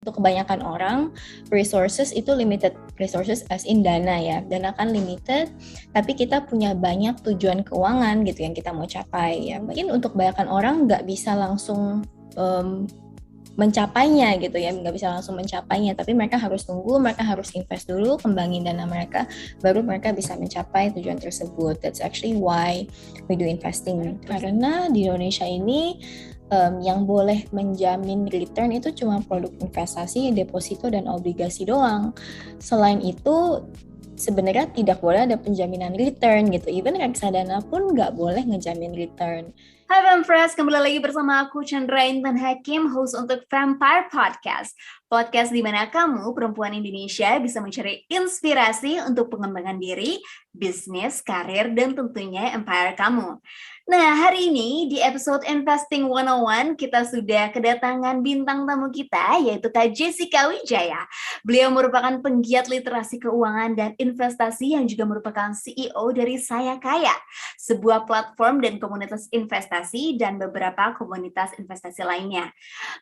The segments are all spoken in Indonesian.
untuk kebanyakan orang resources itu limited, resources as in dana ya, dana kan limited, tapi kita punya banyak tujuan keuangan gitu yang kita mau capai ya. Mungkin untuk kebanyakan orang nggak bisa langsung mencapainya gitu ya, nggak bisa langsung mencapainya, tapi mereka harus tunggu, mereka harus invest dulu, kembangin dana mereka, baru mereka bisa mencapai tujuan tersebut. That's actually why we do investing. Karena di Indonesia ini yang boleh menjamin return itu cuma produk investasi, deposito, dan obligasi doang. Selain itu, sebenarnya tidak boleh ada penjaminan return gitu. Even reksadana pun nggak boleh ngejamin return. Hai Femfresh, kembali lagi bersama aku Chandra Intan Hakim, host untuk Vampire Podcast. Podcast di mana kamu, perempuan Indonesia, bisa mencari inspirasi untuk pengembangan diri, bisnis, karir, dan tentunya empire kamu. Nah, hari ini di episode Investing 101, kita sudah kedatangan bintang tamu kita, yaitu Kak Jessica Wijaya. Beliau merupakan penggiat literasi keuangan dan investasi yang juga merupakan CEO dari Saya Kaya, sebuah platform dan komunitas investasi dan beberapa komunitas investasi lainnya.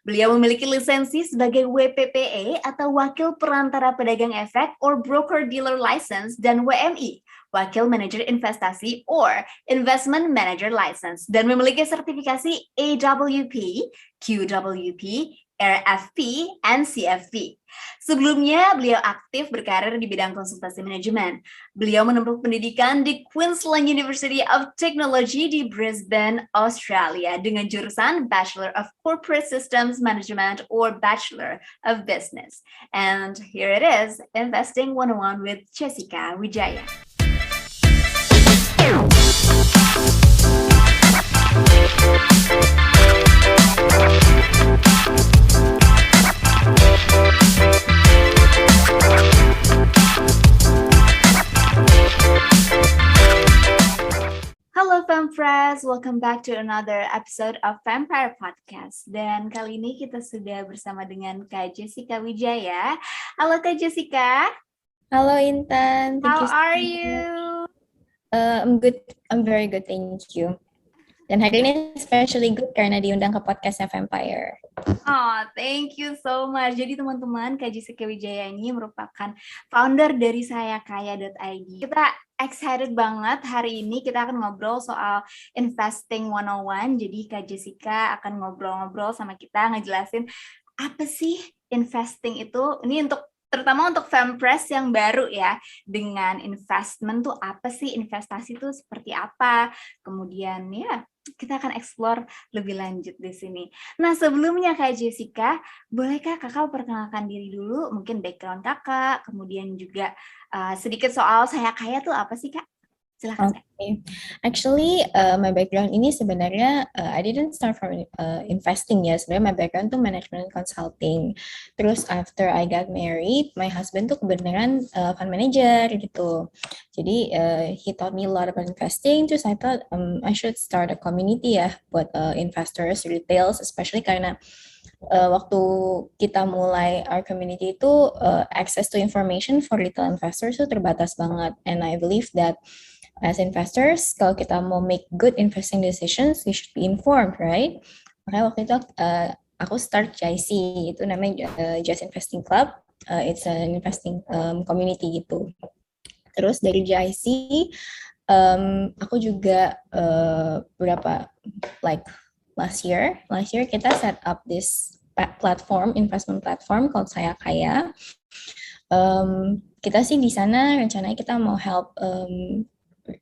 Beliau memiliki lisensi sebagai WPPE atau Wakil Perantara Pedagang Efek or Broker Dealer License dan WMI, Wakil Manager Investasi or Investment Manager License, dan memiliki sertifikasi AWP, QWP, RFP, and CFP. Sebelumnya, beliau aktif berkarir di bidang konsultasi manajemen. Beliau menempuh pendidikan di Queensland University of Technology di Brisbane, Australia, dengan jurusan Bachelor of Corporate Systems Management or Bachelor of Business. And here it is, Investing 101 with Jessica Wijaya. Halo Femfresh, welcome back to another episode of Vampire Podcast. Dan kali ini kita sudah bersama dengan Kak Jessica Wijaya. Halo Kak Jessica. Halo Intan. How are you? I'm good. I'm very good, thank you. Dan hari ini especially good karena diundang ke podcastnya Vampire. Oh, thank you so much. Jadi teman-teman, Kak Jessica Wijaya ini merupakan founder dari sayakaya.id. Kita excited banget hari ini kita akan ngobrol soal Investing 101. Jadi Kak Jessica akan ngobrol-ngobrol sama kita, ngejelasin apa sih investing itu. Ini terutama untuk Fempress yang baru ya, dengan investment tuh apa sih, investasi tuh seperti apa, kemudian ya kita akan explore lebih lanjut di sini. Nah sebelumnya Kak Jessica, bolehkah kakak perkenalkan diri dulu, mungkin background kakak, kemudian juga sedikit soal Saya Kaya tuh apa sih Kak? Silakan. Okay. Actually, my background ini sebenarnya I didn't start from investing ya. Sebenarnya my background tuh management consulting. Terus after I got married, my husband tuh kebenaran fund manager gitu. Jadi he taught me a lot about investing. Terus I thought I should start a community ya buat investors, retails, especially karena waktu kita mulai our community itu access to information for retail investors itu terbatas banget. And I believe that as investors, kalau kita mau make good investing decisions, we should be informed, right? Makanya waktu itu aku start JIC, itu namanya Just Investing Club. It's an investing community gitu. Terus dari JIC, aku juga last year kita set up this investment platform called Saya Kaya. Kita sih di sana rencananya kita mau help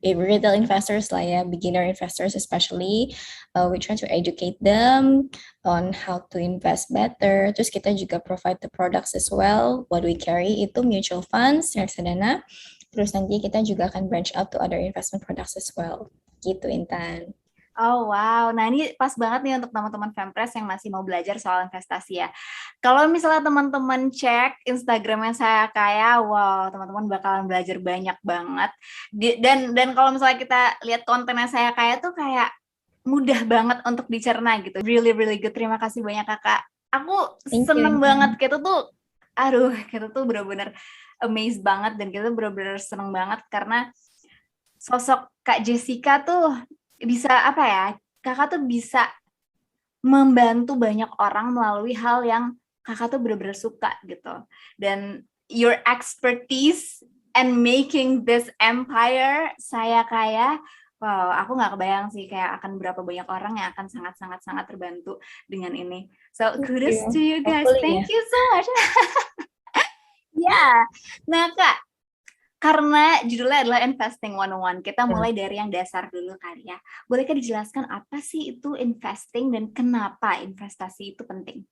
retail investors lah ya, beginner investors especially. We try to educate them on how to invest better. Terus kita juga provide the products as well. What we carry itu mutual funds, reksadana. Terus nanti kita juga akan branch out to other investment products as well. Gitu Intan. Oh wow, nah ini pas banget nih untuk teman-teman Fempress yang masih mau belajar soal investasi ya. Kalau misalnya teman-teman cek Instagramnya Saya Kaya, wow teman-teman bakalan belajar banyak banget. Dan kalau misalnya kita lihat kontennya Saya Kaya tuh kayak mudah banget untuk dicerna gitu. Really really good, terima kasih banyak kakak. Aku seneng banget kita tuh, kita tuh bener-bener amazed banget dan kita bener-bener seneng banget karena sosok Kak Jessica tuh bisa apa ya, kakak tuh bisa membantu banyak orang melalui hal yang kakak tuh bener-bener suka gitu. Dan your expertise and making this empire saya kaya, wow, aku nggak kebayang sih kayak akan berapa banyak orang yang akan sangat-sangat terbantu dengan ini. So Thank kudos to you. you guys, Hopefully thank ya. you so much. Ya, nah Kak, karena judulnya adalah Investing 101, kita mulai dari yang dasar dulu kali ya. Bolehkah dijelaskan apa sih itu investing dan kenapa investasi itu penting?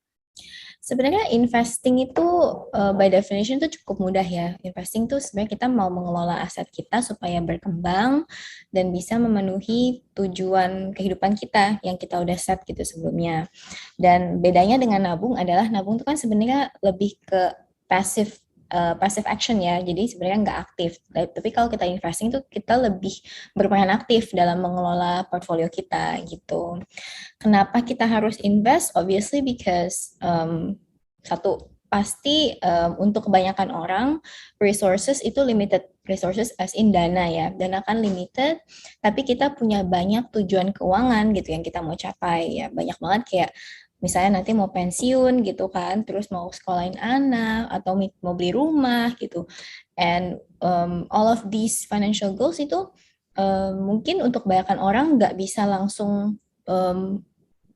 Sebenarnya investing itu by definition itu cukup mudah ya. Investing tuh sebenarnya kita mau mengelola aset kita supaya berkembang dan bisa memenuhi tujuan kehidupan kita yang kita udah set gitu sebelumnya. Dan bedanya dengan nabung adalah nabung itu kan sebenarnya lebih ke passive action ya, jadi sebenarnya nggak aktif. Tapi kalau kita investing tuh kita lebih berperan aktif dalam mengelola portfolio kita gitu. Kenapa kita harus invest? Obviously because satu pasti untuk kebanyakan orang resources itu limited, resources as in dana ya, dana kan limited, tapi kita punya banyak tujuan keuangan gitu yang kita mau capai ya, banyak banget kayak misalnya nanti mau pensiun gitu kan, terus mau sekolahin anak atau mau beli rumah gitu, and all of these financial goals itu mungkin untuk kebanyakan orang nggak bisa langsung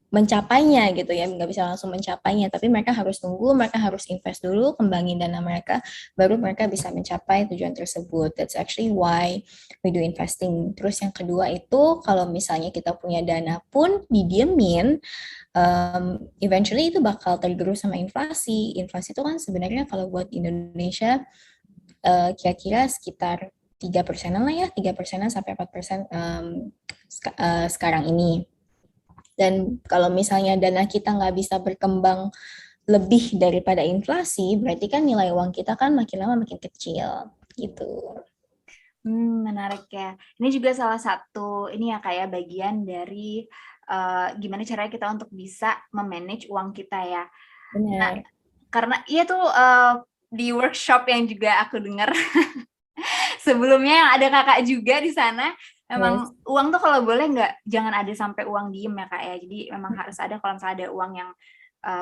mencapainya gitu ya, nggak bisa langsung mencapainya, tapi mereka harus tunggu, mereka harus invest dulu, kembangin dana mereka, baru mereka bisa mencapai tujuan tersebut. That's actually why we do investing. Terus yang kedua itu, kalau misalnya kita punya dana pun didiemin, eventually itu bakal tergerus sama inflasi. Inflasi itu kan sebenarnya kalau buat Indonesia kira-kira sekitar 3%-an lah ya, 3%-an sampai 4% sekarang ini. Dan kalau misalnya dana kita nggak bisa berkembang lebih daripada inflasi, berarti kan nilai uang kita kan makin lama makin kecil gitu. Menarik ya. Ini juga salah satu ini ya kayak bagian dari gimana caranya kita untuk bisa memanage uang kita ya. Nah, Benar. karena iya tuh di workshop yang juga aku dengar sebelumnya yang ada kakak juga di sana, memang Yes. uang tuh kalau boleh jangan ada sampai uang diem ya kak ya. Jadi memang harus ada, kalau misalnya ada uang yang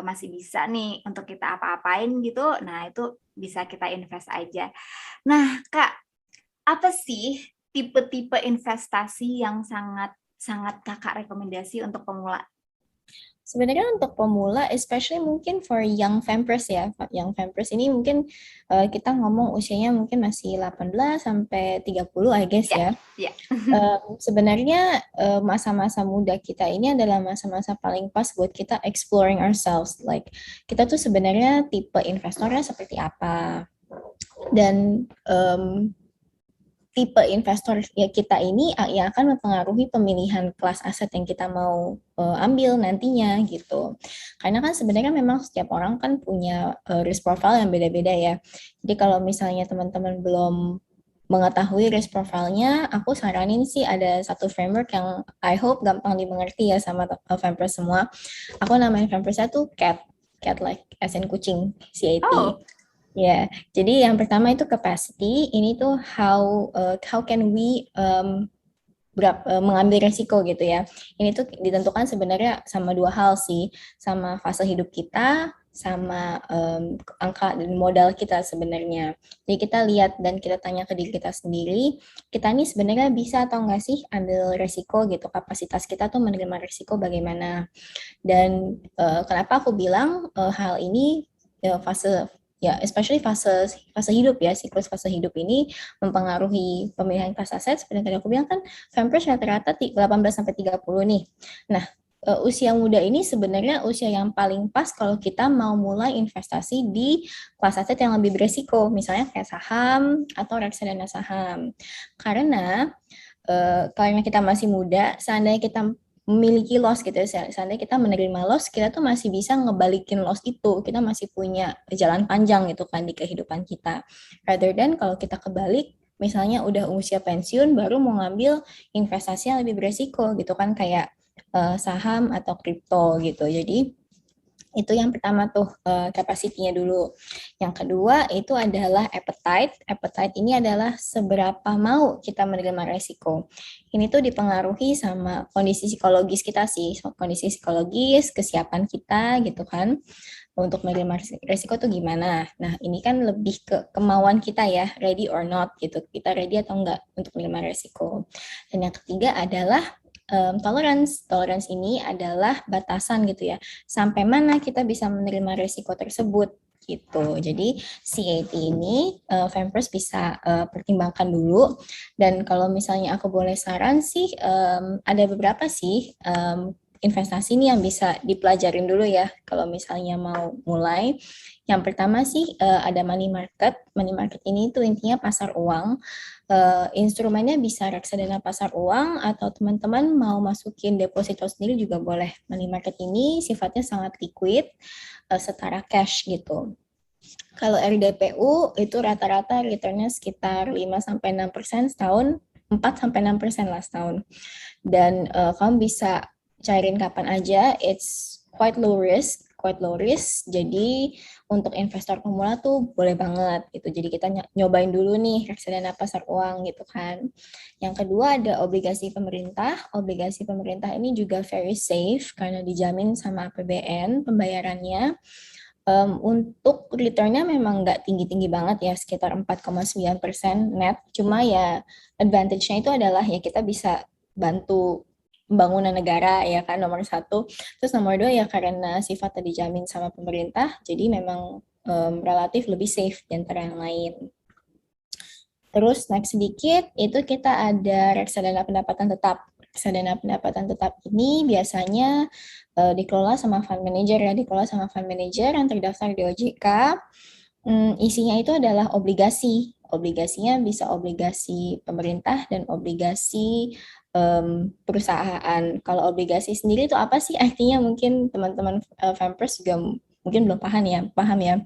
masih bisa nih untuk kita apa-apain gitu, nah itu bisa kita invest aja. Nah kak, apa sih tipe-tipe investasi yang sangat kakak rekomendasi untuk pemula? Sebenarnya untuk pemula, especially mungkin for young vampers ya, young vampers ini mungkin kita ngomong usianya mungkin masih 18 sampai 30 I guess Ya, ya. ya. Sebenarnya masa-masa muda kita ini adalah masa-masa paling pas buat kita exploring ourselves. Like kita tuh sebenarnya tipe investornya seperti apa, dan tipe investor ya kita ini yang akan mempengaruhi pemilihan kelas aset yang kita mau ambil nantinya gitu. Karena kan sebenarnya memang setiap orang kan punya risk profile yang beda-beda ya. Jadi kalau misalnya teman-teman belum mengetahui risk profile-nya, aku saranin sih ada satu framework yang I hope gampang dimengerti ya sama vampers semua. Aku namain vampersnya tuh cat like as in kucing, CAT. Oh, Ya, jadi yang pertama itu capacity. Ini tuh how can we mengambil resiko gitu ya. Ini tuh ditentukan sebenarnya sama dua hal sih, sama fase hidup kita, sama angka dan modal kita sebenarnya. Jadi kita lihat dan kita tanya ke diri kita sendiri, kita ini sebenarnya bisa atau enggak sih ambil resiko gitu, kapasitas kita tuh menerima resiko bagaimana. Dan kenapa aku bilang hal ini fase ya, especially fase hidup ya, siklus fase hidup ini mempengaruhi pemilihan kelas aset. Seperti yang tadi aku bilang kan, vampers rata-rata 18 sampai 30 nih. Nah, usia muda ini sebenarnya usia yang paling pas kalau kita mau mulai investasi di kelas aset yang lebih beresiko, misalnya kayak saham atau reksadana saham. Karena kita masih muda, seandainya kita memiliki loss gitu ya, seandainya kita menerima loss, kita tuh masih bisa ngebalikin loss itu, kita masih punya jalan panjang gitu kan di kehidupan kita, rather than kalau kita kebalik, misalnya udah usia pensiun baru mau ngambil investasi yang lebih beresiko gitu kan, kayak saham atau kripto gitu. Jadi itu yang pertama tuh capacity-nya dulu. Yang kedua itu adalah appetite. Appetite ini adalah seberapa mau kita menerima resiko. Ini tuh dipengaruhi sama kondisi psikologis kita sih, kondisi psikologis, kesiapan kita gitu kan. untuk menerima resiko tuh gimana. Nah, ini kan lebih ke kemauan kita ya, ready or not gitu. Kita ready atau enggak untuk menerima resiko. Dan yang ketiga adalah tolerance. Tolerance ini adalah batasan gitu ya. Sampai mana kita bisa menerima resiko tersebut gitu. Jadi CAT ini Vampers bisa pertimbangkan dulu. Dan kalau misalnya aku boleh saran sih, ada beberapa sih investasi nih yang bisa dipelajarin dulu ya kalau misalnya mau mulai. Yang pertama sih ada money market. Money market ini tuh intinya pasar uang. Instrumennya bisa reksadana pasar uang atau teman-teman mau masukin deposito sendiri juga boleh. Money market ini sifatnya sangat liquid, setara cash gitu. Kalau RDPU itu rata-rata returnnya sekitar 5-6% setahun, 4-6% lah setahun. Dan kamu bisa cairin kapan aja, it's quite low risk. Jadi untuk investor pemula tuh boleh banget gitu. Jadi kita nyobain dulu nih reksadana pasar uang gitu kan. Yang kedua ada obligasi pemerintah. Obligasi pemerintah ini juga very safe karena dijamin sama APBN pembayarannya. Untuk returnnya memang nggak tinggi-tinggi banget ya, sekitar 4,9% net. Cuma ya advantage-nya itu adalah ya kita bisa bantu pembangunan negara ya kan nomor satu. Terus nomor dua ya karena sifatnya dijamin sama pemerintah, jadi memang relatif lebih safe di antara yang lain. Terus next sedikit, itu kita ada reksadana pendapatan tetap. Reksadana pendapatan tetap ini biasanya dikelola sama fund manager ya, dikelola sama fund manager yang terdaftar di OJK. Isinya itu adalah obligasi. Obligasinya bisa obligasi pemerintah dan obligasi perusahaan. Kalau obligasi sendiri itu apa sih artinya? Mungkin teman-teman Vampers juga mungkin belum paham ya.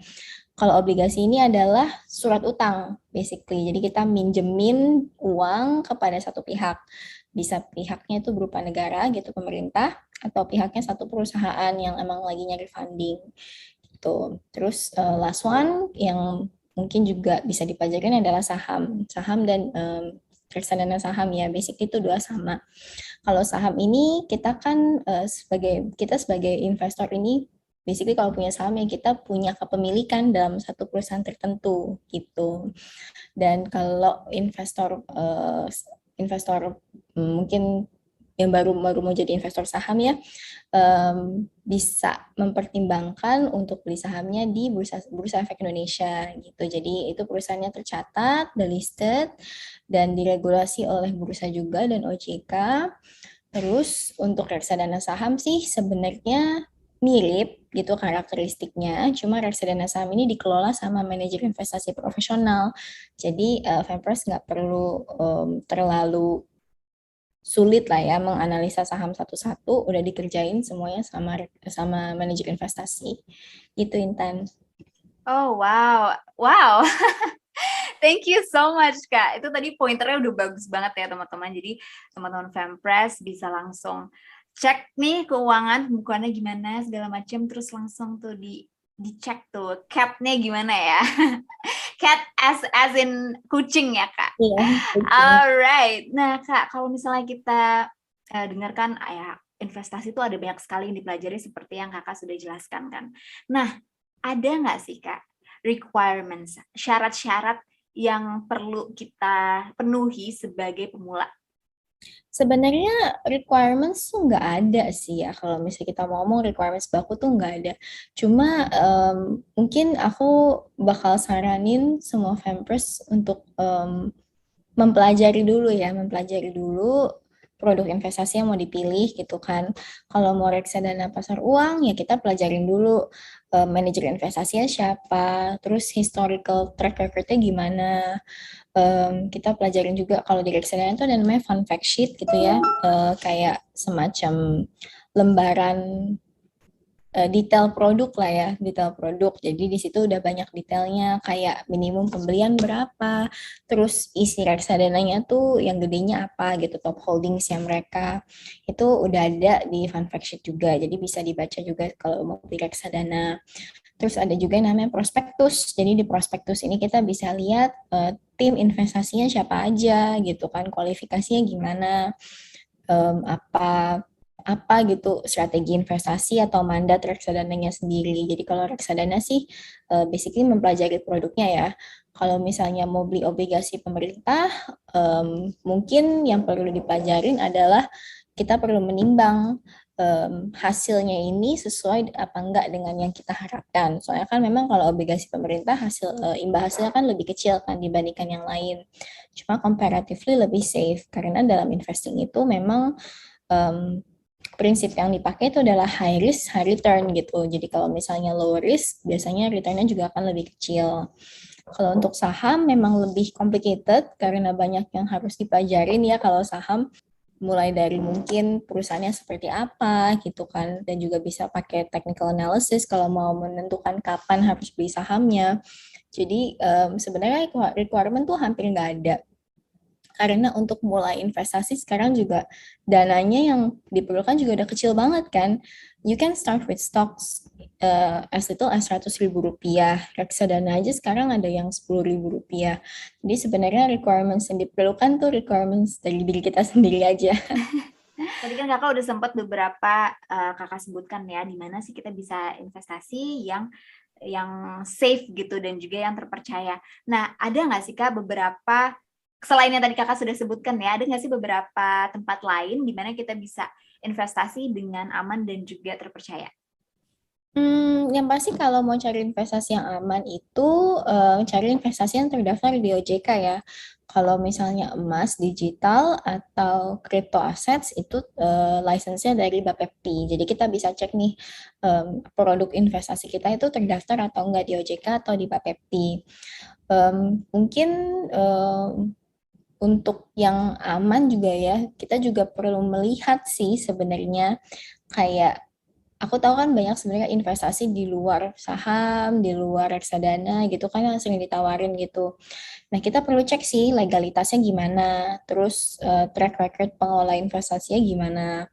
Kalau obligasi ini adalah surat utang, basically. Jadi kita minjemin uang kepada satu pihak. Bisa pihaknya itu berupa negara, gitu, pemerintah, atau pihaknya satu perusahaan yang emang lagi nyari funding. Gitu. Terus last one yang mungkin juga bisa dipelajarin adalah saham. Saham dan reksadana saham ya, basically itu dua sama. Kalau saham ini kita kan sebagai investor ini basically kalau punya saham ya kita punya kepemilikan dalam satu perusahaan tertentu gitu. Dan kalau investor mungkin yang baru mau jadi investor saham ya bisa mempertimbangkan untuk beli sahamnya di Bursa Efek Indonesia gitu. Jadi itu perusahaannya tercatat, delisted dan diregulasi oleh bursa juga dan OJK. Terus untuk reksadana saham sih sebenarnya mirip gitu karakteristiknya, cuma reksadana saham ini dikelola sama manajer investasi profesional. Jadi Vampers nggak perlu terlalu sulit lah ya menganalisa saham satu-satu, udah dikerjain semuanya sama manajer investasi. Itu Intan. Oh wow, wow. Thank you so much Kak. Itu tadi pointernya udah bagus banget ya teman-teman. Jadi teman-teman Fempress bisa langsung cek nih keuangan pembukuannya gimana segala macam, terus langsung tuh dicek tuh capnya gimana ya. Cat as in kucing ya Kak. Iya. Alright. Nah Kak, kalau misalnya kita dengarkan ya investasi itu ada banyak sekali yang dipelajari seperti yang Kakak sudah jelaskan kan. Nah, ada nggak sih Kak requirements, syarat-syarat yang perlu kita penuhi sebagai pemula? Sebenarnya requirements tuh nggak ada sih ya. Kalau misalnya kita mau ngomong requirements baku tuh nggak ada. Cuma mungkin aku bakal saranin semua Vampers untuk mempelajari dulu produk investasi yang mau dipilih gitu kan. Kalau mau reksadana pasar uang ya kita pelajarin dulu manajer investasinya siapa, terus historical track recordnya gimana. Kita pelajarin juga kalau di reksadana itu ada namanya fun fact sheet gitu ya, kayak semacam lembaran detail produk lah ya, detail produk. Jadi di situ udah banyak detailnya kayak minimum pembelian berapa, terus isi reksadananya tuh yang gedenya apa gitu, top holdingsnya mereka. Itu udah ada di fun fact sheet juga. Jadi bisa dibaca juga kalau mau beli reksadana. Terus ada juga yang namanya prospektus. Jadi di prospektus ini kita bisa lihat tim investasinya siapa aja gitu kan, kualifikasinya gimana, apa apa gitu strategi investasi atau mandat reksadananya sendiri. Jadi kalau reksadana sih basically mempelajari produknya ya. Kalau misalnya mau beli obligasi pemerintah, mungkin yang perlu dipelajarin adalah kita perlu menimbang hasilnya ini sesuai apa enggak dengan yang kita harapkan. Soalnya kan memang kalau obligasi pemerintah imbal hasilnya kan lebih kecil kan dibandingkan yang lain. Cuma comparatively lebih safe karena dalam investing itu memang um, prinsip yang dipakai itu adalah high risk, high return gitu. Jadi kalau misalnya low risk, biasanya returnnya juga akan lebih kecil. Kalau untuk saham memang lebih complicated karena banyak yang harus dipelajarin ya kalau saham mulai dari mungkin perusahaannya seperti apa gitu kan dan juga bisa pakai technical analysis kalau mau menentukan kapan harus beli sahamnya. Jadi sebenarnya requirement tuh hampir nggak ada karena untuk mulai investasi sekarang juga dananya yang diperlukan juga udah kecil banget kan. You can start with stocks as little as 100.000 rupiah. Reksadana aja sekarang ada yang 10.000 rupiah. Jadi sebenarnya requirements yang diperlukan tuh requirements dari diri kita sendiri aja. Tadi kan kakak udah sempat beberapa kakak sebutkan ya, di mana sih kita bisa investasi yang safe gitu dan juga yang terpercaya. Nah, ada nggak sih Kak beberapa, selain yang tadi kakak sudah sebutkan ya, ada nggak sih beberapa tempat lain di mana kita bisa investasi dengan aman dan juga terpercaya? Yang pasti kalau mau cari investasi yang aman itu cari investasi yang terdaftar di OJK ya. Kalau misalnya emas digital atau crypto assets itu license-nya dari Bapepti. Jadi kita bisa cek nih produk investasi kita itu terdaftar atau enggak di OJK atau di Bapepti. Mungkin untuk yang aman juga ya, kita juga perlu melihat sih sebenarnya kayak aku tahu kan banyak sebenarnya investasi di luar saham, di luar reksadana gitu kan yang sering ditawarin gitu. Nah, kita perlu cek sih legalitasnya gimana, terus track record pengelola investasinya gimana.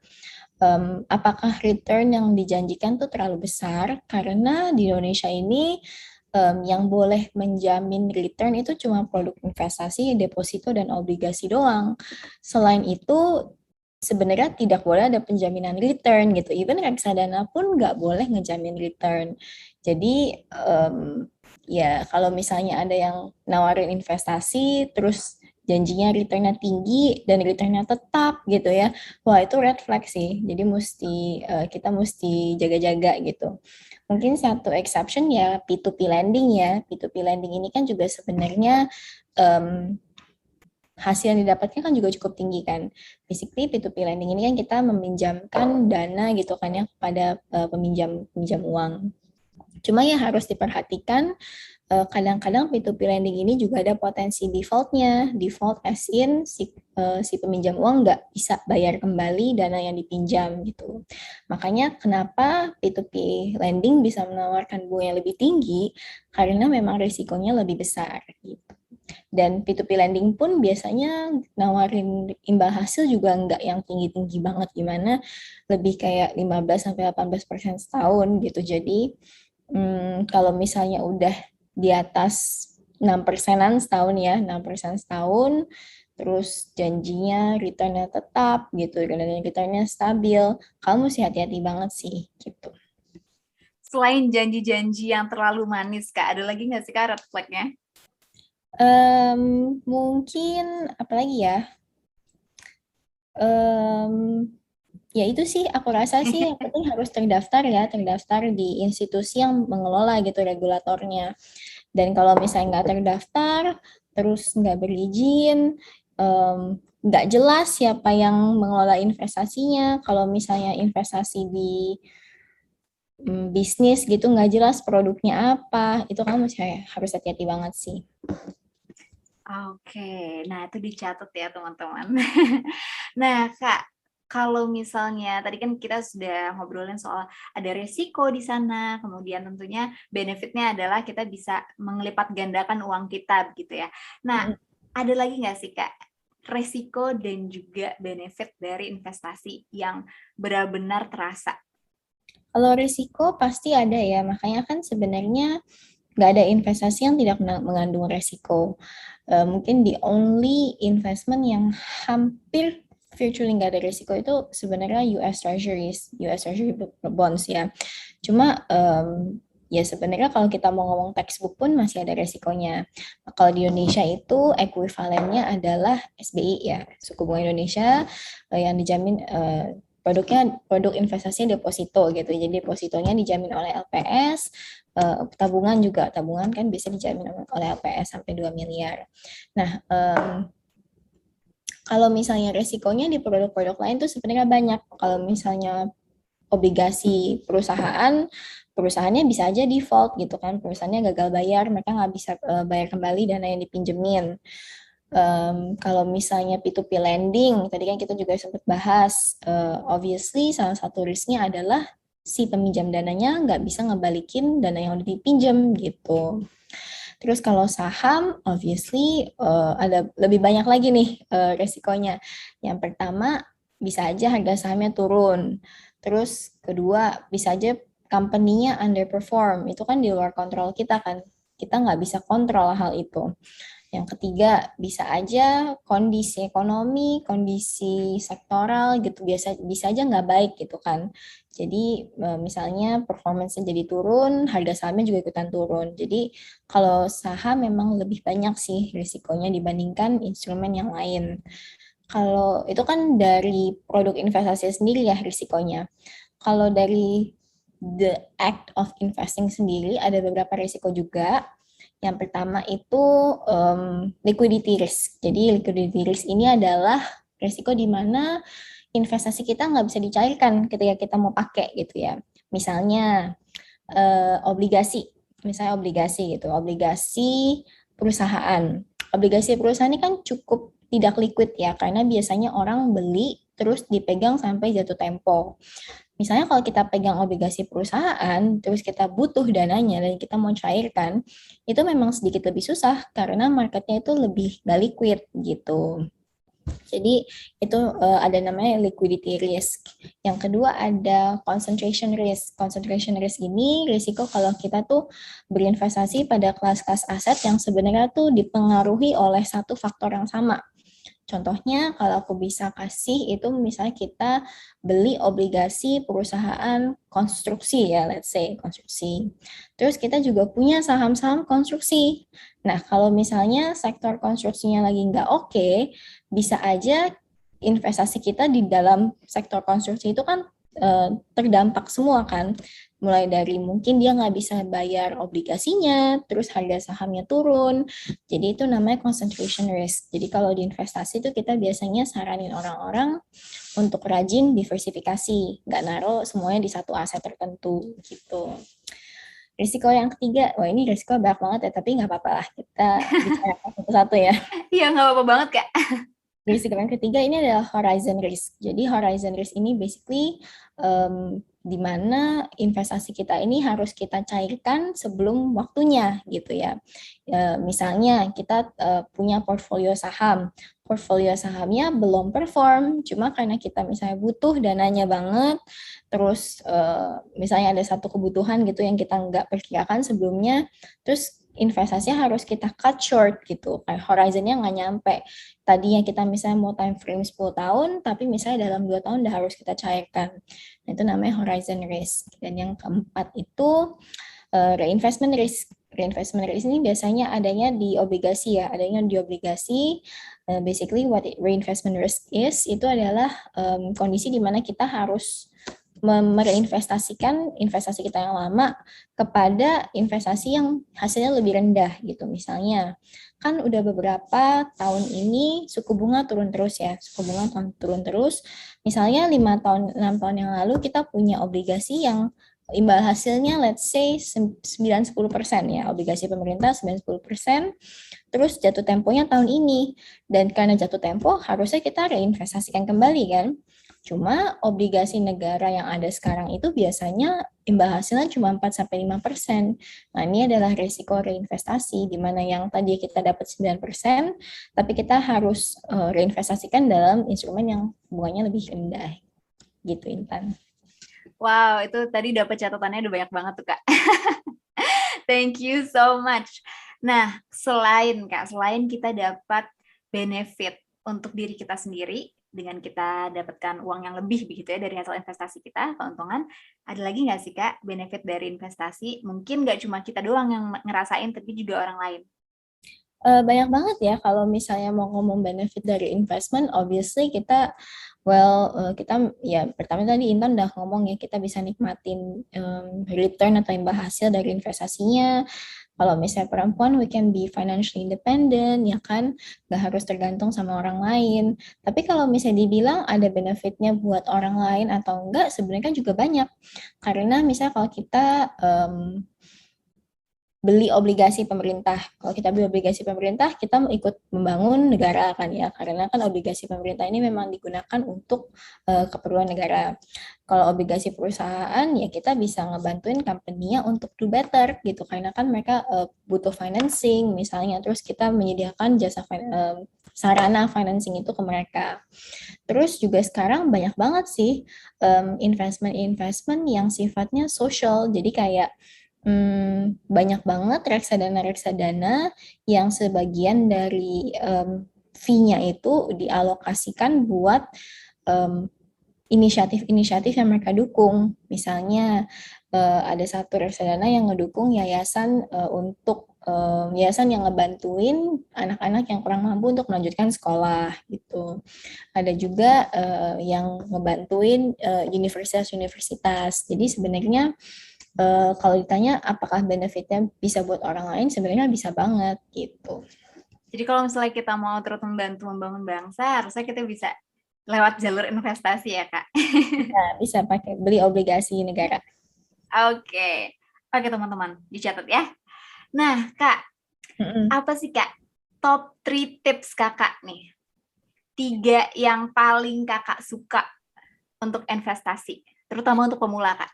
Apakah return yang dijanjikan tuh terlalu besar? Karena di Indonesia ini yang boleh menjamin return itu cuma produk investasi, deposito, dan obligasi doang. Selain itu, sebenarnya tidak boleh ada penjaminan return gitu. Even reksadana pun nggak boleh ngejamin return. Jadi ya kalau misalnya ada yang nawarin investasi terus janjinya returnnya tinggi dan returnnya tetap gitu ya, wah itu red flag sih. Jadi kita mesti jaga-jaga gitu. Mungkin satu exception ya P2P lending ya. P2P lending ini kan juga sebenarnya um, hasil yang didapatnya kan juga cukup tinggi kan. Basically P2P lending ini kan kita meminjamkan dana gitu kan ya kepada peminjam uang. Cuma yang harus diperhatikan kadang-kadang P2P lending ini juga ada potensi defaultnya. Default as in si peminjam uang nggak bisa bayar kembali dana yang dipinjam gitu. Makanya kenapa P2P lending bisa menawarkan bunga yang lebih tinggi karena memang risikonya lebih besar gitu. Dan P2P lending pun biasanya nawarin imbal hasil juga nggak yang tinggi-tinggi banget gimana, lebih kayak 15-18% setahun gitu. Jadi kalau misalnya udah di atas 6%-an setahun ya, 6% setahun, terus janjinya returnnya tetap gitu, dan returnnya stabil, kamu mesti hati-hati banget sih gitu. Selain janji-janji yang terlalu manis, Kak, ada lagi nggak sih Kak red flag-nya? Mungkin apalagi ya? Ya itu sih aku rasa sih yang penting harus terdaftar ya, terdaftar di institusi yang mengelola gitu regulatornya. Dan kalau misalnya nggak terdaftar, terus nggak berizin, nggak jelas siapa yang mengelola investasinya. Kalau misalnya investasi di bisnis gitu nggak jelas produknya apa, itu kamu harus hati-hati banget sih. Oke, nah itu dicatat ya teman-teman. Nah Kak, kalau misalnya tadi kan kita sudah ngobrolin soal ada resiko di sana, kemudian tentunya benefitnya adalah kita bisa melipat gandakan uang kita begitu ya. Nah, ada lagi nggak sih Kak resiko dan juga benefit dari investasi yang benar-benar terasa? Kalau risiko pasti ada ya, makanya kan sebenarnya nggak ada investasi yang tidak mengandung resiko. Mungkin the only investment yang hampir virtually nggak ada risiko itu sebenarnya US Treasury bonds ya. Cuma ya sebenarnya kalau kita mau ngomong textbook pun masih ada resikonya. Kalau di Indonesia itu ekuivalennya adalah SBI ya, suku bunga Indonesia yang dijamin produk investasinya deposito gitu. Jadi depositonya dijamin oleh LPS, tabungan kan bisa dijamin oleh LPS sampai 2 miliar. Nah, kalau misalnya resikonya di produk-produk lain tuh sebenarnya banyak. Kalau misalnya obligasi perusahaan, perusahaannya bisa aja default gitu kan, perusahaannya gagal bayar, mereka nggak bisa bayar kembali dana yang dipinjemin. Kalau misalnya P2P lending, tadi kan kita juga sempat bahas, obviously salah satu risknya adalah si peminjam dananya nggak bisa ngebalikin dana yang udah dipinjam gitu. Terus kalau saham, obviously ada lebih banyak lagi nih resikonya. Yang pertama, bisa aja harga sahamnya turun. Terus kedua, bisa aja company-nya underperform. Itu kan di luar kontrol kita kan. Kita nggak bisa kontrol hal itu. Yang ketiga, bisa aja kondisi ekonomi, kondisi sektoral gitu bisa aja nggak baik gitu kan. Jadi misalnya performance-nya jadi turun, harga sahamnya juga ikutan turun. Jadi kalau saham memang lebih banyak sih risikonya dibandingkan instrumen yang lain. Kalau itu kan dari produk investasi sendiri ya risikonya. Kalau dari the act of investing sendiri ada beberapa risiko juga. Yang pertama itu liquidity risk. Jadi liquidity risk ini adalah risiko di mana investasi kita nggak bisa dicairkan ketika kita mau pakai gitu ya. Misalnya obligasi, misalnya obligasi gitu, obligasi perusahaan. Obligasi perusahaan ini kan cukup tidak liquid ya, karena biasanya orang beli terus dipegang sampai jatuh tempo. Misalnya kalau kita pegang obligasi perusahaan, terus kita butuh dananya dan kita mau cairkan, itu memang sedikit lebih susah karena marketnya itu lebih gak liquid gitu. Jadi itu ada namanya liquidity risk. Yang kedua ada concentration risk. Concentration risk ini risiko kalau kita tuh berinvestasi pada kelas-kelas aset yang sebenarnya tuh dipengaruhi oleh satu faktor yang sama. Contohnya kalau aku bisa kasih itu misalnya kita beli obligasi perusahaan konstruksi ya, let's say konstruksi. Terus kita juga punya saham-saham konstruksi. Nah, kalau misalnya sektor konstruksinya lagi nggak oke, bisa aja investasi kita di dalam sektor konstruksi itu kan terdampak semua kan. Mulai dari mungkin dia nggak bisa bayar obligasinya, terus harga sahamnya turun. Jadi itu namanya concentration risk. Jadi kalau di investasi itu kita biasanya saranin orang-orang untuk rajin diversifikasi, nggak naruh semuanya di satu aset tertentu gitu. Risiko yang ketiga, wah ini risiko banyak banget ya, tapi nggak apa-apa lah, kita bicara satu-satu ya. Iya, nggak apa-apa banget, Kak. Risiko yang ketiga ini adalah horizon risk. Jadi horizon risk ini basically di mana investasi kita ini harus kita cairkan sebelum waktunya gitu ya. Misalnya kita punya portfolio sahamnya belum perform, cuma karena kita misalnya butuh dananya banget, terus misalnya ada satu kebutuhan gitu yang kita nggak perkirakan sebelumnya, terus investasinya harus kita cut short gitu, kayak horizonnya nggak nyampe. Tadinya kita misalnya mau time frame 10 tahun, tapi misalnya dalam 2 tahun udah harus kita cairkan. Nah, itu namanya horizon risk. Dan yang keempat itu reinvestment risk. Reinvestment risk ini biasanya adanya di obligasi ya, adanya di obligasi. Basically what reinvestment risk is, itu adalah kondisi di mana kita harus mereinvestasikan investasi kita yang lama kepada investasi yang hasilnya lebih rendah gitu. Misalnya, kan udah beberapa tahun ini suku bunga turun terus ya, suku bunga turun terus. Misalnya 5 tahun, 6 tahun yang lalu kita punya obligasi yang imbal hasilnya let's say 9-10% ya, obligasi pemerintah 9-10%, terus jatuh temponya tahun ini. Dan karena jatuh tempo, harusnya kita reinvestasikan kembali kan. Cuma obligasi negara yang ada sekarang itu biasanya imbal hasilnya cuma 4-5%. Nah, ini adalah risiko reinvestasi, di mana yang tadi kita dapat 9%, tapi kita harus reinvestasikan dalam instrumen yang bunganya lebih rendah. Gitu, Intan. Wow, itu tadi dapat catatannya udah banyak banget tuh, Kak. Thank you so much. Nah, selain kita dapat benefit untuk diri kita sendiri, dengan kita dapatkan uang yang lebih begitu ya dari hasil investasi kita, keuntungan. Ada lagi nggak sih Kak benefit dari investasi? Mungkin nggak cuma kita doang yang ngerasain, tapi juga orang lain. Banyak banget ya kalau misalnya mau ngomong benefit dari investment, obviously kita ya pertama tadi Intan udah ngomong ya kita bisa nikmatin return atau imbal hasil dari investasinya. Kalau misalnya perempuan, we can be financially independent, ya kan, nggak harus tergantung sama orang lain. Tapi kalau misalnya dibilang ada benefitnya buat orang lain atau enggak, sebenarnya kan juga banyak. Karena misalnya kalau kita beli obligasi pemerintah. Kalau kita beli obligasi pemerintah, kita mau ikut membangun negara kan ya, karena kan obligasi pemerintah ini memang digunakan untuk keperluan negara. Kalau obligasi perusahaan, ya kita bisa ngebantuin company-nya untuk do better gitu, karena kan mereka butuh financing misalnya, terus kita menyediakan sarana financing itu ke mereka. Terus juga sekarang banyak banget sih investment-investment yang sifatnya social, jadi kayak banyak banget reksadana-reksadana yang sebagian dari fee-nya itu dialokasikan buat um, inisiatif-inisiatif yang mereka dukung. Misalnya ada satu reksadana yang ngedukung yayasan yayasan yang ngebantuin anak-anak yang kurang mampu untuk melanjutkan sekolah gitu. Ada juga yang ngebantuin universitas-universitas. Jadi sebenarnya kalau ditanya apakah benefitnya bisa buat orang lain, sebenarnya bisa banget gitu. Jadi kalau misalnya kita mau terus membantu membangun bangsa, harusnya kita bisa lewat jalur investasi ya Kak. Bisa pakai beli obligasi negara. Oke. Oke teman-teman, dicatat ya. Nah Kak, apa sih Kak top 3 tips Kakak nih? 3 yang paling Kakak suka untuk investasi, terutama untuk pemula Kak.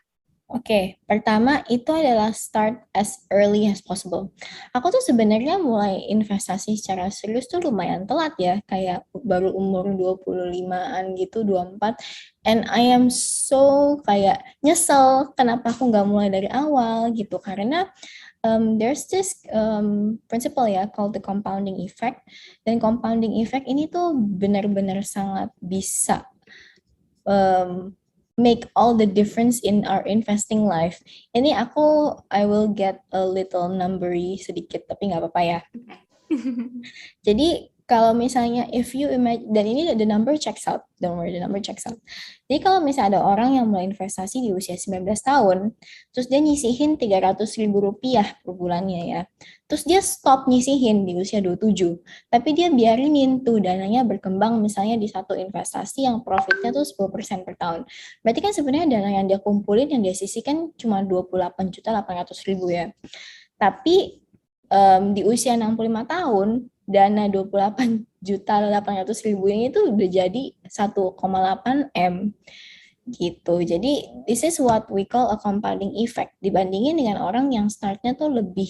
Oke, pertama itu adalah start as early as possible. Aku tuh sebenarnya mulai investasi secara serius tuh lumayan telat ya, kayak baru umur 25-an gitu, 24. And I am so kayak nyesel kenapa aku nggak mulai dari awal gitu, karena there's this principle ya called the compounding effect. Dan compounding effect ini tuh benar-benar sangat bisa make all the difference in our investing life. Ini I will get a little numbery sedikit, tapi nggak apa-apa ya. Jadi kalau misalnya if you imagine, dan ini the number checks out, don't worry, the number checks out. Jadi kalau misalnya ada orang yang mulai investasi di usia 19 tahun, terus dia nyisihin 300.000 rupiah per bulannya ya, terus dia stop nyisihin di usia 27, tapi dia biarinin tuh dananya berkembang misalnya di satu investasi yang profitnya tuh 10% per tahun. Berarti kan sebenarnya dana yang dia kumpulin, yang dia sisihkan cuma 28.800.000 ya. Tapi di usia 65 tahun, dana 28.800.000 ini tuh udah jadi 1,8 M gitu. Jadi this is what we call a compounding effect dibandingin dengan orang yang startnya tuh lebih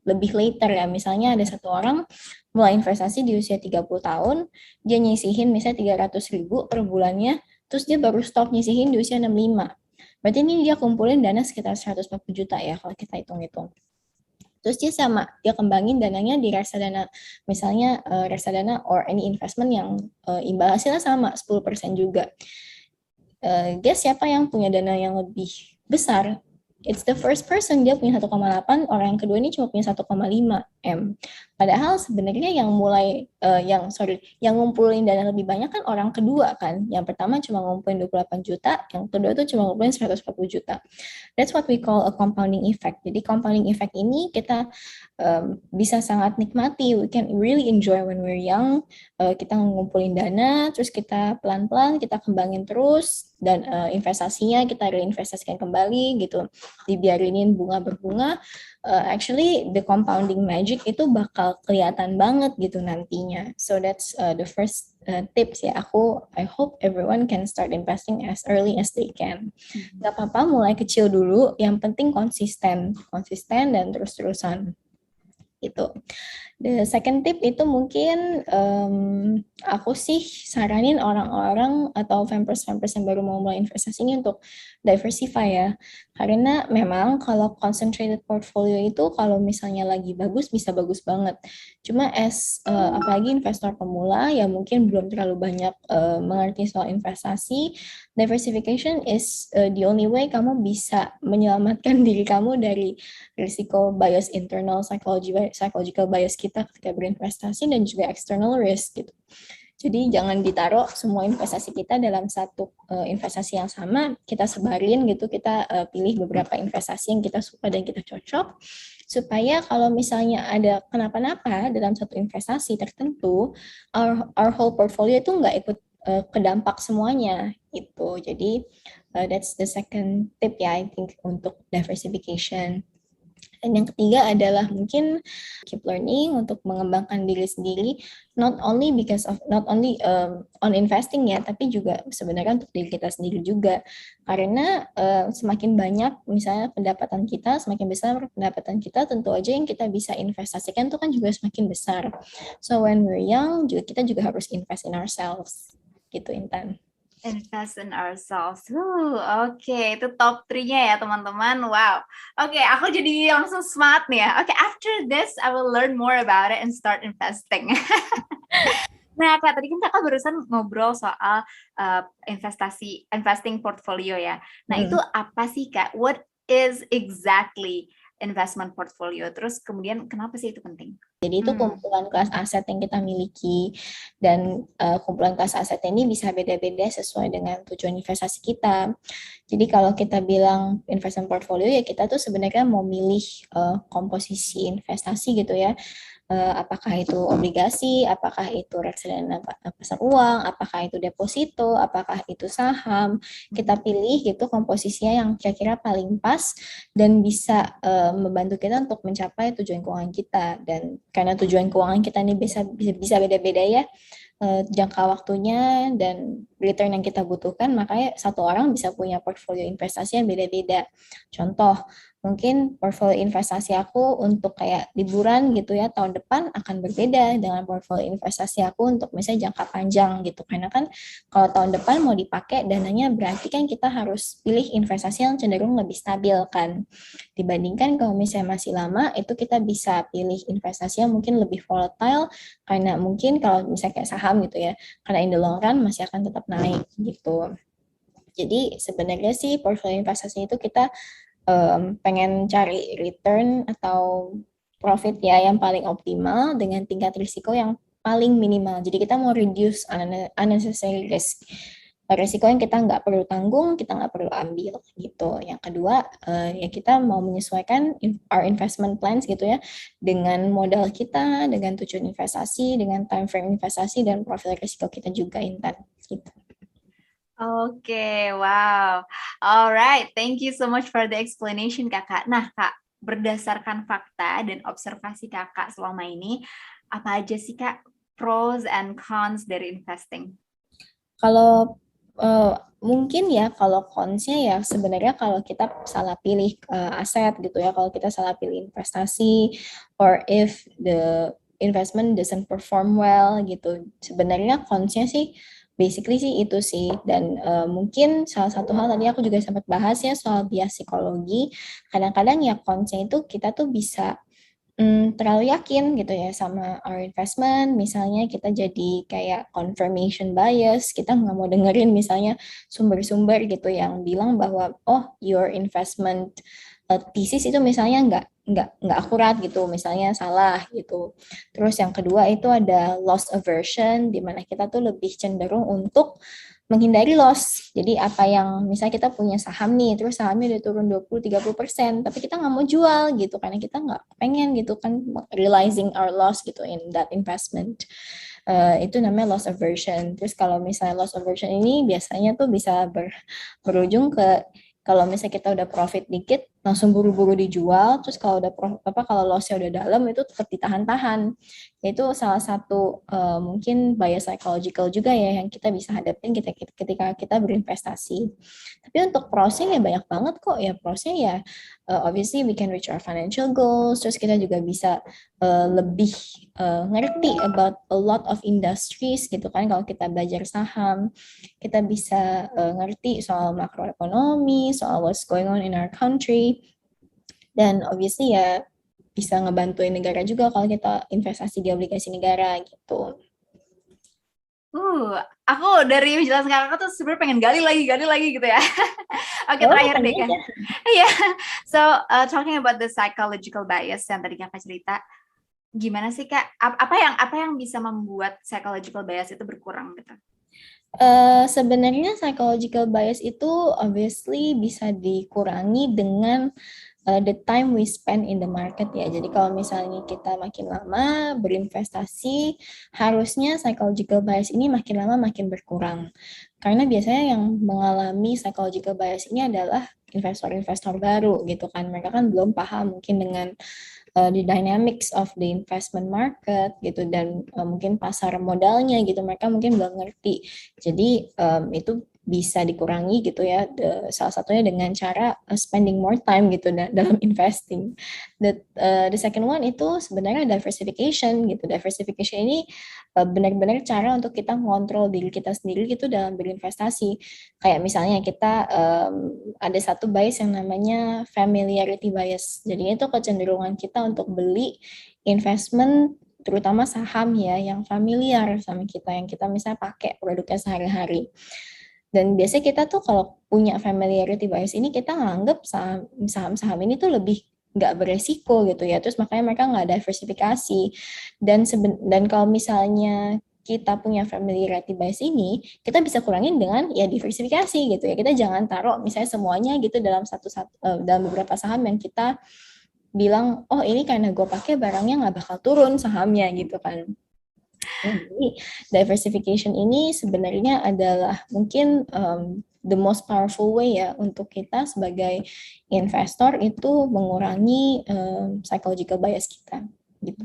later ya. Misalnya ada satu orang mulai investasi di usia 30 tahun, dia nyisihin misalnya 300.000 per bulannya, terus dia baru stop nyisihin di usia 65. Berarti ini dia kumpulin dana sekitar 140 juta ya kalau kita hitung-hitung. Terus dia kembangin dananya di reksadana, misalnya reksadana or any investment yang imbal hasilnya sama 10% juga. Guess siapa yang punya dana yang lebih besar? It's the first person, dia punya 1,8, orang yang kedua ini cuma punya 1,5 M. Padahal sebenarnya yang yang ngumpulin dana lebih banyak kan orang kedua kan. Yang pertama cuma ngumpulin 28 juta, yang kedua tuh cuma ngumpulin 140 juta. That's what we call a compounding effect. Jadi compounding effect ini kita bisa sangat nikmati. We can really enjoy when we're young. Kita ngumpulin dana, terus kita pelan-pelan kita kembangin terus, dan investasinya kita reinvestasikan kembali gitu, dibiarinin bunga berbunga. Actually the compounding magic itu bakal kelihatan banget gitu nantinya. So that's the first tips ya. I hope everyone can start investing as early as they can. Gak apa-apa mulai kecil dulu, yang penting konsisten dan terus-terusan. gitu. The second tip itu mungkin aku sih saranin orang-orang atau vampers yang baru mau mulai investasi ini untuk diversify ya. Karena memang kalau concentrated portfolio itu kalau misalnya lagi bagus bisa bagus banget. Cuma apalagi investor pemula ya mungkin belum terlalu banyak mengerti soal investasi, diversification is the only way kamu bisa menyelamatkan diri kamu dari risiko bias internal, psychological bias kita ketika berinvestasi dan juga external risk gitu. Jadi jangan ditaruh semua investasi kita dalam satu investasi yang sama, kita sebarin gitu, kita pilih beberapa investasi yang kita suka dan kita cocok, supaya kalau misalnya ada kenapa-napa dalam satu investasi tertentu, our whole portfolio itu nggak ikut kedampak semuanya gitu. Jadi that's the second tip ya, I think, untuk diversification. Dan yang ketiga adalah mungkin keep learning untuk mengembangkan diri sendiri, not only on investing ya, tapi juga sebenarnya untuk diri kita sendiri juga. Karena semakin banyak misalnya pendapatan kita, semakin besar pendapatan kita, tentu aja yang kita bisa investasikan itu kan juga semakin besar. So when we're young, kita juga harus invest in ourselves. Gitu, Intan. Invest in ourselves. Oke, itu top 3-nya ya teman-teman. Wow. Oke, aku jadi langsung smart nih ya. Oke, after this I will learn more about it and start investing. Nah, Kak, tadi kan Kakak barusan ngobrol soal investing portfolio ya. Nah, itu apa sih, Kak? What is exactly investment portfolio? Terus kemudian kenapa sih itu penting? Jadi itu kumpulan kelas aset yang kita miliki, dan kumpulan kelas aset ini bisa beda-beda sesuai dengan tujuan investasi kita. Jadi kalau kita bilang investment portfolio ya kita tuh sebenarnya mau milih komposisi investasi gitu ya. Apakah itu obligasi, apakah itu reksadana pasar uang, apakah itu deposito, apakah itu saham. Kita pilih gitu komposisinya yang kira-kira paling pas dan bisa membantu kita untuk mencapai tujuan keuangan kita. Dan karena tujuan keuangan kita ini bisa beda-beda ya, jangka waktunya dan return yang kita butuhkan, makanya satu orang bisa punya portfolio investasi yang beda-beda. Contoh, mungkin portfolio investasi aku untuk kayak liburan gitu ya, tahun depan akan berbeda dengan portfolio investasi aku untuk misalnya jangka panjang gitu. Karena kan kalau tahun depan mau dipakai dananya, berarti kan kita harus pilih investasi yang cenderung lebih stabil kan. Dibandingkan kalau misalnya masih lama, itu kita bisa pilih investasi yang mungkin lebih volatile, karena mungkin kalau misalnya kayak saham gitu ya, karena in the long run masih akan tetap naik gitu. Jadi sebenarnya sih portfolio investasi itu kita pengen cari return atau profit ya yang paling optimal dengan tingkat risiko yang paling minimal. Jadi kita mau reduce unnecessary risk. Risiko yang kita nggak perlu tanggung, kita nggak perlu ambil gitu. Yang kedua, ya kita mau menyesuaikan our investment plans gitu ya, dengan modal kita, dengan tujuan investasi, dengan time frame investasi, dan profil risiko kita juga, Intan. Gitu. Oke, wow. Alright, thank you so much for the explanation, Kakak. Nah, Kak, berdasarkan fakta dan observasi Kakak selama ini, apa aja sih, Kak, pros and cons dari investing? Kalau mungkin ya, kalau cons-nya ya sebenarnya kalau kita salah pilih aset gitu ya, kalau kita salah pilih investasi, or if the investment doesn't perform well gitu, sebenarnya cons-nya sih basically sih itu sih. Dan mungkin salah satu hal tadi aku juga sempat bahas ya soal bias psikologi. Kadang-kadang ya cons-nya itu kita tuh bisa terlalu yakin gitu ya sama our investment. Misalnya kita jadi kayak confirmation bias, kita nggak mau dengerin misalnya sumber-sumber gitu yang bilang bahwa oh your investment thesis itu misalnya nggak akurat gitu, misalnya salah gitu. Terus yang kedua itu ada loss aversion, di mana kita tuh lebih cenderung untuk menghindari loss. Jadi apa yang misalnya kita punya saham nih, terus sahamnya udah turun 20-30%, tapi kita nggak mau jual gitu karena kita nggak pengen gitu kan realizing our loss gitu in that investment. Itu namanya loss aversion. Terus kalau misalnya loss aversion ini biasanya tuh bisa berujung ke kalau misalnya kita udah profit dikit, langsung buru-buru dijual, terus kalau udah kalau lossnya udah dalam itu tetap ditahan-tahan. Itu salah satu mungkin bias psychological juga ya yang kita bisa hadapin ketika kita berinvestasi. Tapi untuk prosnya ya banyak banget kok ya, prosnya ya obviously we can reach our financial goals, terus kita juga bisa lebih ngerti about a lot of industries gitu kan. Kalau kita belajar saham, kita bisa ngerti soal makroekonomi, soal what's going on in our country, dan obviously ya bisa ngebantuin negara juga kalau kita investasi di obligasi negara gitu. Aku dari penjelasan kakak tuh sebenarnya pengen gali lagi gitu ya. Oke, Oh, terakhir deh tanya kan. aja. Iya. So, talking about the psychological bias yang tadi kakak cerita, gimana sih kak? Apa yang bisa membuat psychological bias itu berkurang gitu? Sebenarnya psychological bias itu obviously bisa dikurangi dengan the time we spend in the market ya. Jadi kalau misalnya kita makin lama berinvestasi, harusnya psychological bias ini makin lama makin berkurang. Karena biasanya yang mengalami psychological bias ini adalah investor-investor baru gitu kan. Mereka kan belum paham mungkin dengan the dynamics of the investment market gitu, dan mungkin pasar modalnya gitu, mereka mungkin belum ngerti. Jadi itu bisa dikurangi gitu ya, salah satunya dengan cara spending more time gitu dalam investing. The second one itu sebenarnya diversification gitu. Diversification ini benar-benar cara untuk kita ngontrol diri kita sendiri gitu dalam berinvestasi. Kayak misalnya kita ada satu bias yang namanya familiarity bias. Jadi itu kecenderungan kita untuk beli investment terutama saham ya yang familiar sama kita, yang kita misalnya pakai produknya sehari-hari. Dan biasanya kita tuh kalau punya familiarity bias ini, kita nganggep saham-saham ini tuh lebih nggak beresiko gitu ya. Terus makanya mereka nggak diversifikasi. Dan kalau misalnya kita punya familiarity bias ini, kita bisa kurangin dengan ya diversifikasi gitu ya. Kita jangan taruh misalnya semuanya gitu dalam beberapa saham yang kita bilang, oh ini karena gue pakai barangnya nggak bakal turun sahamnya gitu kan. Jadi diversification ini sebenarnya adalah mungkin the most powerful way ya untuk kita sebagai investor itu mengurangi psychological bias kita gitu.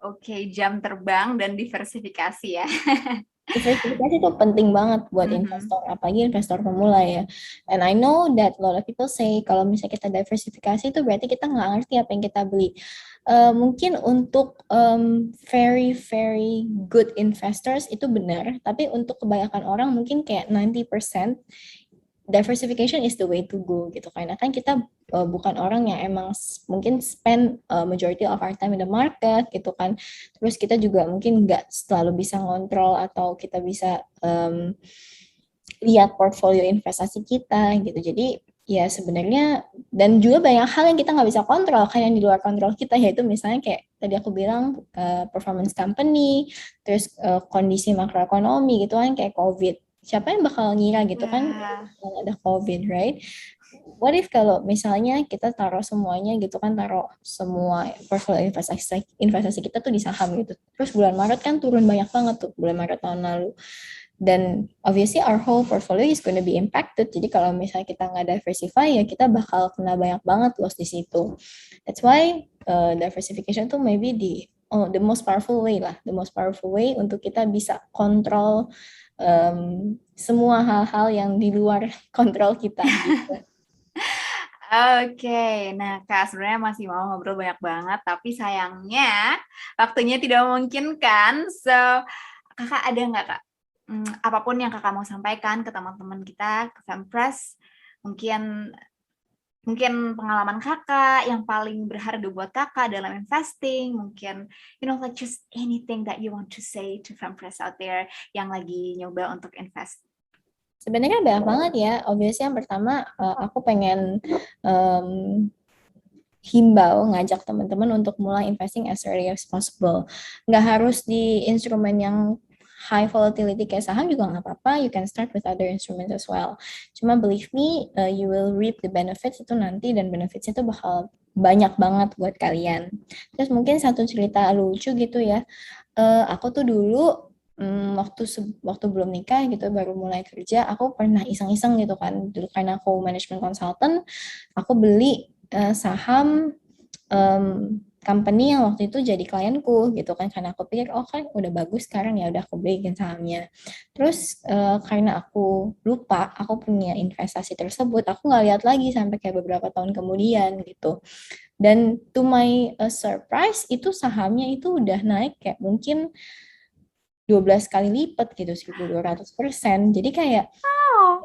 Oke, jam terbang dan diversifikasi ya. Diversifikasi itu penting banget buat investor, apalagi investor pemula ya. And I know that a lot of people say kalau misalnya kita diversifikasi itu berarti kita nggak ngerti apa yang kita beli. Mungkin untuk very very good investors itu benar, tapi untuk kebanyakan orang mungkin kayak 90% diversification is the way to go gitu, karena kan kita bukan orang yang emang mungkin spend majority of our time in the market gitu kan. Terus kita juga mungkin nggak selalu bisa ngontrol atau kita bisa lihat portfolio investasi kita gitu. Jadi ya sebenarnya, dan juga banyak hal yang kita nggak bisa kontrol kan, yang di luar kontrol kita, yaitu misalnya kayak tadi aku bilang performance company, terus kondisi makroekonomi gitu kan, kayak COVID. Siapa yang bakal ngira gitu kan kalau ada COVID, right? What if kalau misalnya kita taruh semuanya gitu kan, taruh semua portfolio investasi kita tuh di saham gitu. Terus bulan Maret kan turun banyak banget tuh, bulan Maret tahun lalu. Dan obviously our whole portfolio is going to be impacted. Jadi kalau misalnya kita nggak diversify ya kita bakal kena banyak banget loss di situ. That's why diversification tuh maybe the most powerful way lah, the most powerful way untuk kita bisa kontrol semua hal-hal yang di luar kontrol kita gitu. Oke, nah Kak sebenarnya masih mau ngobrol banyak banget, tapi sayangnya waktunya tidak memungkinkan. So, Kakak ada nggak Kak, apapun yang Kakak mau sampaikan ke teman-teman kita, ke Fempress, mungkin pengalaman Kakak yang paling berharga buat Kakak dalam investing, mungkin like just anything that you want to say to Fempress out there yang lagi nyoba untuk invest. Sebenarnya banyak banget ya. Obviously yang pertama aku pengen himbau ngajak teman-teman untuk mulai investing as early as possible. Nggak harus di instrumen yang high volatility kayak saham juga nggak apa-apa. You can start with other instruments as well. Cuma believe me, you will reap the benefits itu nanti, dan benefits itu bakal banyak banget buat kalian. Terus mungkin satu cerita lucu gitu ya. Aku tuh dulu waktu belum nikah gitu baru mulai kerja, aku pernah iseng-iseng gitu kan, dulu karena aku management consultant, aku beli saham company yang waktu itu jadi klienku gitu kan, karena aku pikir oh kan udah bagus sekarang, ya udah aku beliin sahamnya. Terus karena aku lupa aku punya investasi tersebut, aku nggak lihat lagi sampai kayak beberapa tahun kemudian gitu. Dan to my surprise, itu sahamnya itu udah naik kayak mungkin 12 kali lipat gitu, 1.200%. Jadi kayak Oh,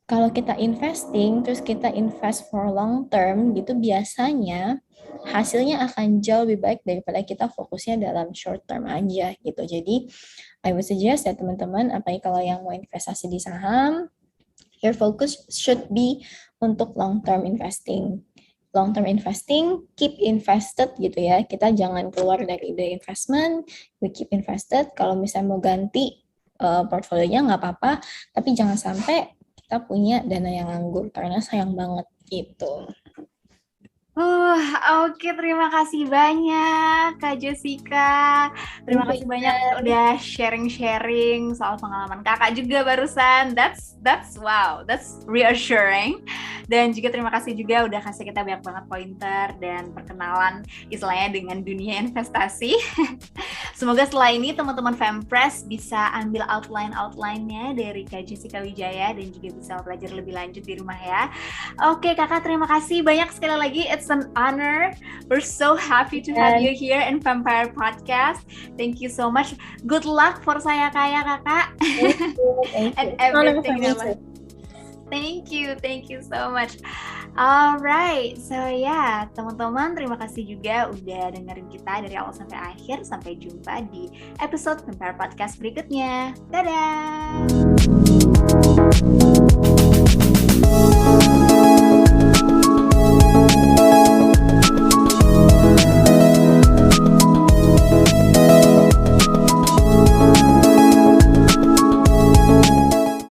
kalau kita investing, terus kita invest for long term gitu, biasanya hasilnya akan jauh lebih baik daripada kita fokusnya dalam short term aja gitu. Jadi I would suggest ya teman-teman, apalagi kalau yang mau investasi di saham, your focus should be untuk long term investing. Long term investing, keep invested gitu ya. Kita jangan keluar dari ide investment, we keep invested. Kalau misalnya mau ganti portfolionya nggak apa-apa, tapi jangan sampai kita punya dana yang nganggur karena sayang banget gitu. Oke, terima kasih banyak Kak Jessica. Terima Thank you, kasih banyak udah sharing-sharing soal pengalaman Kakak juga barusan. That's wow, that's reassuring. Dan juga terima kasih juga udah kasih kita banyak banget pointer dan perkenalan istilahnya dengan dunia investasi. Semoga setelah ini teman-teman Fempress bisa ambil outline-nya dari Kak Jessica Wijaya dan juga bisa belajar lebih lanjut di rumah ya. Oke, Kakak, terima kasih banyak sekali lagi. It's an honor. We're so happy to have you here in Vampire Podcast. Thank you so much. Good luck for saya kaya, Kakak. Thank And you. everything in life. Thank you so much. Alright, so ya teman-teman, terima kasih juga udah dengerin kita dari awal sampai akhir. Sampai jumpa di episode Vampire Podcast berikutnya. Dadah!